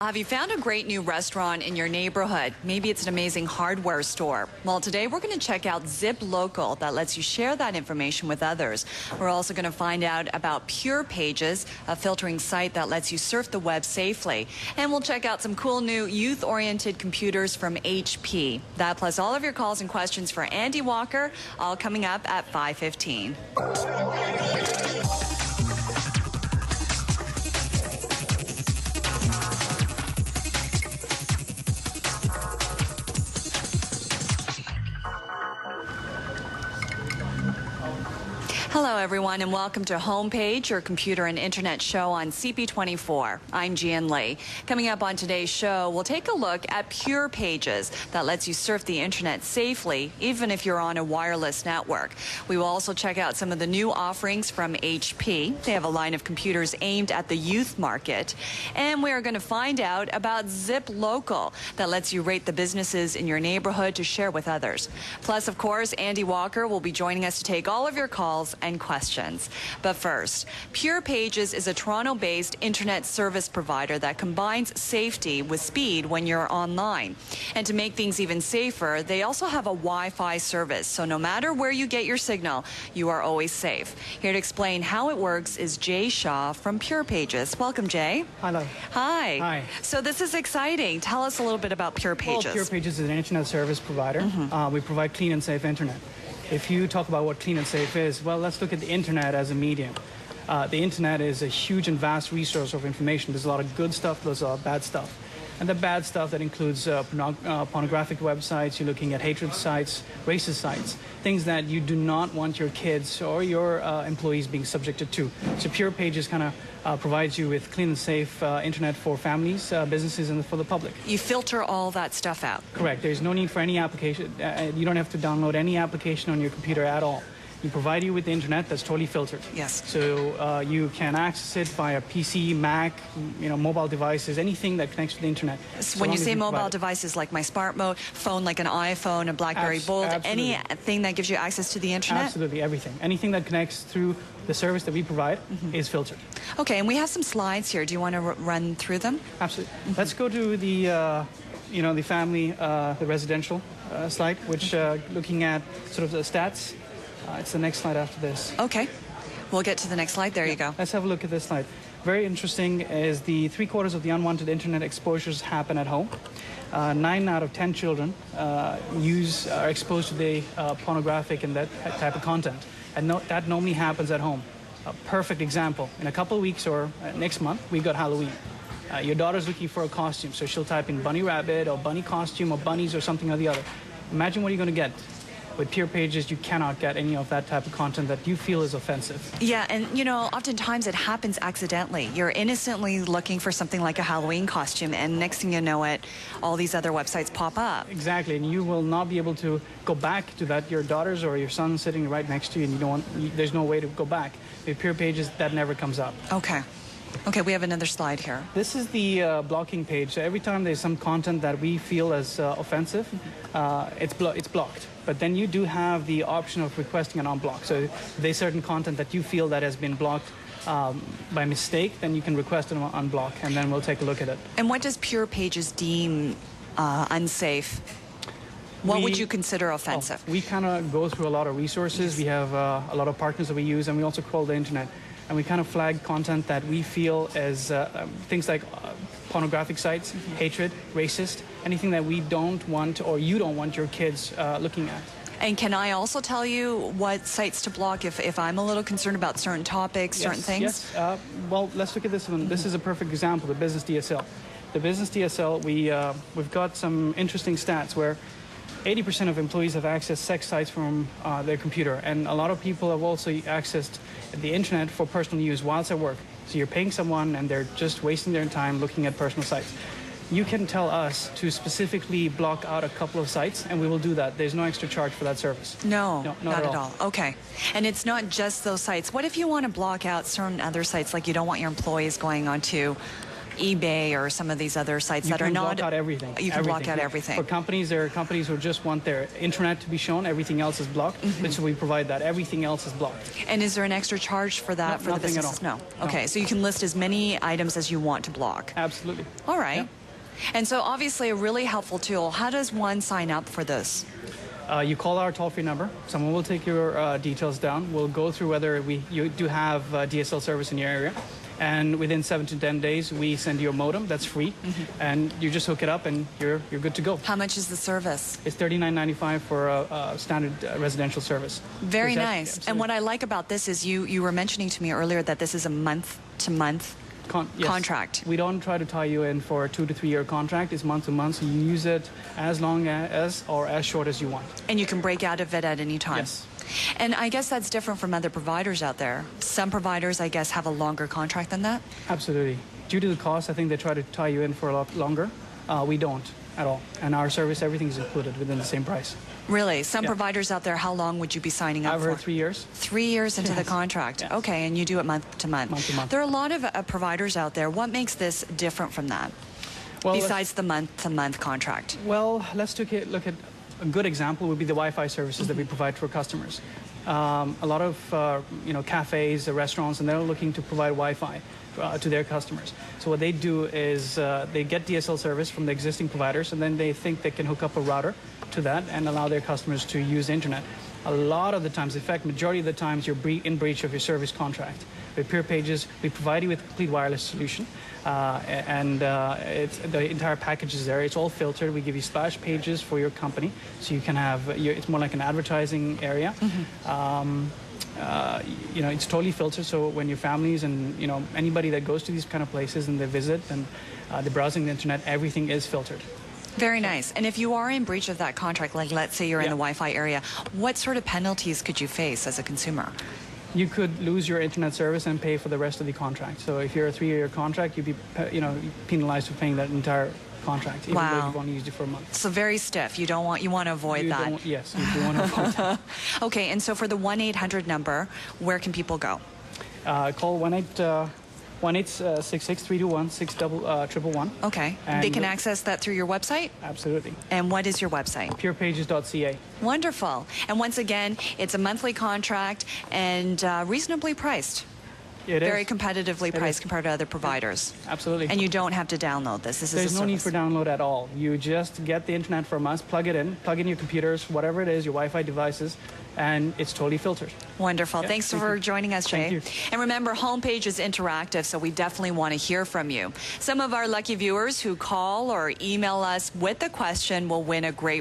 Have you found a great new restaurant in your neighborhood? Maybe it's an amazing hardware store. Well, today we're going to check out Zip Local that lets you share that information with others. We're also going to find out about PurePages, a filtering site that lets you surf the web safely. And we'll check out some cool new youth-oriented computers from HP. That plus all of your calls and questions for Andy Walker, all coming up at 5:15. Hello, everyone, and welcome to Homepage, your computer and internet show on CP24. I'm Gian Lee. Coming up on today's show, we'll take a look at PurePages that lets you surf the internet safely, even if you're on a wireless network. We will also check out some of the new offerings from HP. They have a line of computers aimed at the youth market. And we are going to find out about Zip Local that lets you rate the businesses in your neighborhood to share with others. Plus, of course, Andy Walker will be joining us to take all of your calls and questions. But first, PurePages is a Toronto-based internet service provider that combines safety with speed when you're online. And to make things even safer, they also have a Wi-Fi service, so no matter where you get your signal, you are always safe. Here to explain how it works is Jay Shaw from PurePages. Welcome, Jay. Hello. Hi. Hi. So this is exciting. Tell us a little bit about PurePages. Well, PurePages is an internet service provider. We provide clean and safe internet. If you talk about what clean and safe is, well, let's look at the internet as a medium. The internet is a huge and vast resource of information. There's a lot of good stuff, there's a lot of bad stuff. And the bad stuff, that includes pornographic websites, you're looking at hatred sites, racist sites, things that you do not want your kids or your employees being subjected to. So PurePages kind of provides you with clean and safe internet for families, businesses, and for the public. You filter all that stuff out. Correct. There's no need for any application. You don't have to download any application on your computer at all. We provide you with the internet that's totally filtered. Yes. So you can access it via PC, Mac, mobile devices, anything that connects to the internet. So when you say mobile devices, like my phone, like an iPhone, a BlackBerry Bold, absolutely. Anything that gives you access to the internet? Absolutely, everything. Anything that connects through the service that we provide is filtered. Okay, and we have some slides here. Do you want to run through them? Absolutely. Let's go to the, the family, the residential slide, which looking at sort of the stats. It's the next slide after this. Okay. We'll get to the next slide. There you go. Let's have a look at this slide. Very interesting is the 3/4 of the unwanted internet exposures happen at home. 9 out of 10 children are exposed to the pornographic and that type of content. And that normally happens at home. A perfect example. In a couple of weeks or next month, we got Halloween. Your daughter's looking for a costume, so she'll type in bunny rabbit or bunny costume or bunnies or something or the other. Imagine what you're going to get. With PurePages, you cannot get any of that type of content that you feel is offensive. Yeah, and oftentimes it happens accidentally. You're innocently looking for something like a Halloween costume, and next thing you know it, all these other websites pop up. Exactly, and you will not be able to go back to that. Your daughter's or your son's sitting right next to you, and there's no way to go back. With PurePages, that never comes up. Okay. Okay, we have another slide here. This is the blocking page. So every time there's some content that we feel is offensive, it's blocked. But then you do have the option of requesting an unblock. So if there's certain content that you feel that has been blocked by mistake, then you can request an unblock, and then we'll take a look at it. And what does PurePages deem unsafe? What would you consider offensive? We kind of go through a lot of resources. We have a lot of partners that we use, and we also crawl the internet. And we kind of flag content that we feel as things like pornographic sites, hatred, racist, anything that we don't want or you don't want your kids looking at. And can I also tell you what sites to block if I'm a little concerned about certain topics, certain things? Yes. Well, let's look at this one. This is a perfect example, the business DSL. The business DSL, we've got some interesting stats where 80% of employees have accessed sex sites from their computer, and a lot of people have also accessed the internet for personal use whilst at work. So you're paying someone and they're just wasting their time looking at personal sites. You can tell us to specifically block out a couple of sites, and we will do that. There's no extra charge for that service. No, not at all. Okay. And it's not just those sites. What if you want to block out certain other sites, like you don't want your employees going onto eBay or some of these other sites You that are can not. block out everything. You can block out everything. For companies, there are companies who just want their internet to be shown. Everything else is blocked. And so we provide that. Everything else is blocked. And is there an extra charge for that for the nothing at businesses? all. No. Okay, so you can list as many items as you want to block. Absolutely. All right. Yeah. And so obviously a really helpful tool. How does one sign up for this? You call our toll-free number. Someone will take your details down. We'll go through whether you do have DSL service in your area. And within 7 to 10 days, we send you a modem that's free. And you just hook it up and you're good to go. How much is the service? It's $39.95 for a standard residential service. Very Exactly. nice. Absolutely. And what I like about this is you were mentioning to me earlier that this is a month-to-month Yes. contract. We don't try to tie you in for a 2 to 3 year contract. It's month to month, so you use it as long as or as short as you want. And you can break out of it at any time. Yes. And I guess that's different from other providers out there. Some providers, I guess, have a longer contract than that. Absolutely. Due to the cost, I think they try to tie you in for a lot longer. We don't at all. And our service, everything is included within the same price. Really? Some Yeah. providers out there, how long would you be signing up I've for? heard 3 years. 3 years into the contract. Yes. Okay, and you do it month to month. Month to month. There are a lot of providers out there. What makes this different from that? Well, Besides the month-to-month contract. Well, let's look at a good example would be the Wi-Fi services that we provide to our customers. A lot of cafes, restaurants, and they're looking to provide Wi-Fi to their customers. So what they do is they get DSL service from the existing providers, and then they think they can hook up a router to that and allow their customers to use internet. A lot of the times, in fact, majority of the times, you're in breach of your service contract. With PurePages, we provide you with a complete wireless solution, it's the entire package is there. It's all filtered. We give you splash pages for your company, so you can have it's more like an advertising area. It's totally filtered, so when your families and anybody that goes to these kind of places and they visit and they're browsing the internet, everything is filtered. Very nice. And if you are in breach of that contract, like let's say you're in the Wi-Fi area, what sort of penalties could you face as a consumer? You could lose your internet service and pay for the rest of the contract. So if you're a 3-year contract, you'd be penalized for paying that entire contract, even though you've only used it for a month. So very stiff. You want to avoid that. Yes, you do want to avoid that. Okay, and so for the 1-800 number, where can people go? Call 1-866-321-6111. Okay. And they can access that through your website? Absolutely. And what is your website? PurePages.ca. Wonderful. And once again, it's a monthly contract and reasonably priced. It Very is. competitively priced compared to other providers. Absolutely. And you don't have to download this. There's no need for download at all. You just get the internet from us, plug in your computers, whatever it is, your Wi-Fi devices, and it's totally filtered. Wonderful. Yeah, Thanks for joining us, Jay. Thank you. And remember, Homepage is interactive, so we definitely want to hear from you. Some of our lucky viewers who call or email us with a question will win a great